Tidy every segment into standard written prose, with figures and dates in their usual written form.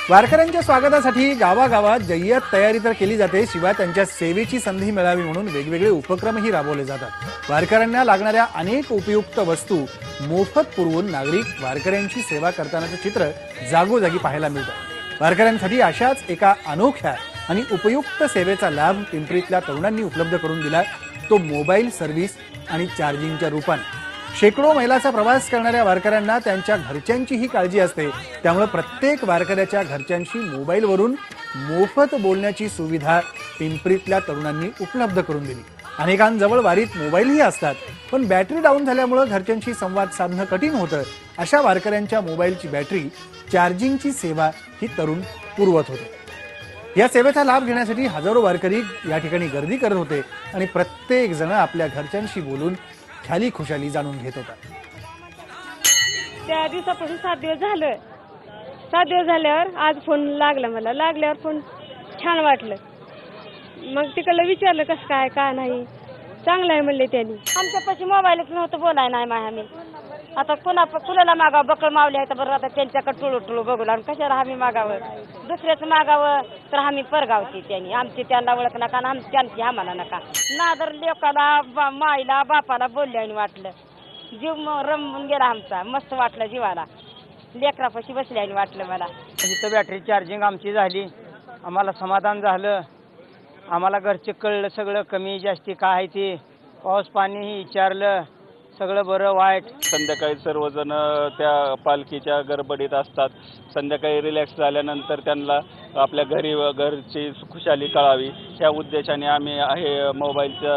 वारकऱ्यांच्या स्वागतासाठी गावागावात जय्यत तयारी तर केली जाते, शिवाय त्यांच्या सेवेची संधी मिळावी म्हणून वेगवेगळे उपक्रमही राबवले जातात। वारकऱ्यांना लागणाऱ्या अनेक उपयुक्त वस्तू मोफत पुरवून नागरिक वारकऱ्यांची सेवा करतानाचे चित्र जागोजागी पाहायला मिळतं। वारकऱ्यांसाठी अशाच एका अनोख्या आणि उपयुक्त सेवेचा लाभ पिंपरीतल्या तरुणांनी उपलब्ध करून दिला, तो मोबाईल सर्व्हिस आणि चार्जिंगच्या रूपाने। शेकडो मैलाचा प्रवास करणाऱ्या वारकऱ्यांना त्यांच्या घरच्यांचीही काळजी असते, त्यामुळे प्रत्येक वारकऱ्याच्या घरच्यांशी मोबाईलवरून मोफत बोलण्याची सुविधा पिंपरीतल्या तरुणांनी उपलब्ध करून दिली। अनेकांजवळ वारीत मोबाईलही असतात, पण बॅटरी डाऊन झाल्यामुळे घरच्यांशी संवाद साधणं कठीण होतं। अशा वारकऱ्यांच्या मोबाईलची बॅटरी चार्जिंगची सेवा ही तरुण पुरवत होते। या सेवेचा लाभ घेण्यासाठी हजारो वारकरी या ठिकाणी गर्दी करत होते आणि प्रत्येक जण आपल्या घरच्यांशी बोलून खाली खुशाली जाणून घेत होता। त्या दिवसापासून 7 दिवस झालं। 7 दिवस झाल्यावर आज फोन लागला, मला लागल्यावर फोन छान वाटलं। मग तिकडलं विचारलं कसं काय काय नाही, चांगलं आहे म्हणले त्यांनी। आमच्यापाशी मोबाईलच नव्हतं, बोलाय नाही माय आता कुणाला मागावं, बकळ मावले आहे तर बरं, आता त्यांच्याकडे टुळू बघू लागून कशाला आम्ही मागावं, दुसऱ्याचं मागावं तर आम्ही परगावची त्यांनी आमची त्यांना ओळख नका आणि त्यांची आम्हाला नका। नादर लेकाला माईला बापाला बोलल्याने वाटलं, जीव रमून गेला आमचा, मस्त वाटलं जीवाला, लेकरापाशी बसल्याने वाटलं मला। इथं बॅटरी चार्जिंग आमची झाली, आम्हाला समाधान झालं। आम्हाला घरचे कळलं सगळं कमी जास्ती काय आहे ते, पाऊस पाणीही विचारलं, सगळं बरं वाईट। संध्याकाळी सर्वजण त्या पालखीच्या गडबडीत असतात, संध्याकाळी रिलॅक्स झाल्यानंतर त्यांना आपल्या घरची खुशाली कळावी या उद्देशाने आम्ही मोबाईलच्या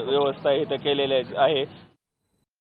व्यवस्था इथं केलेली आहे।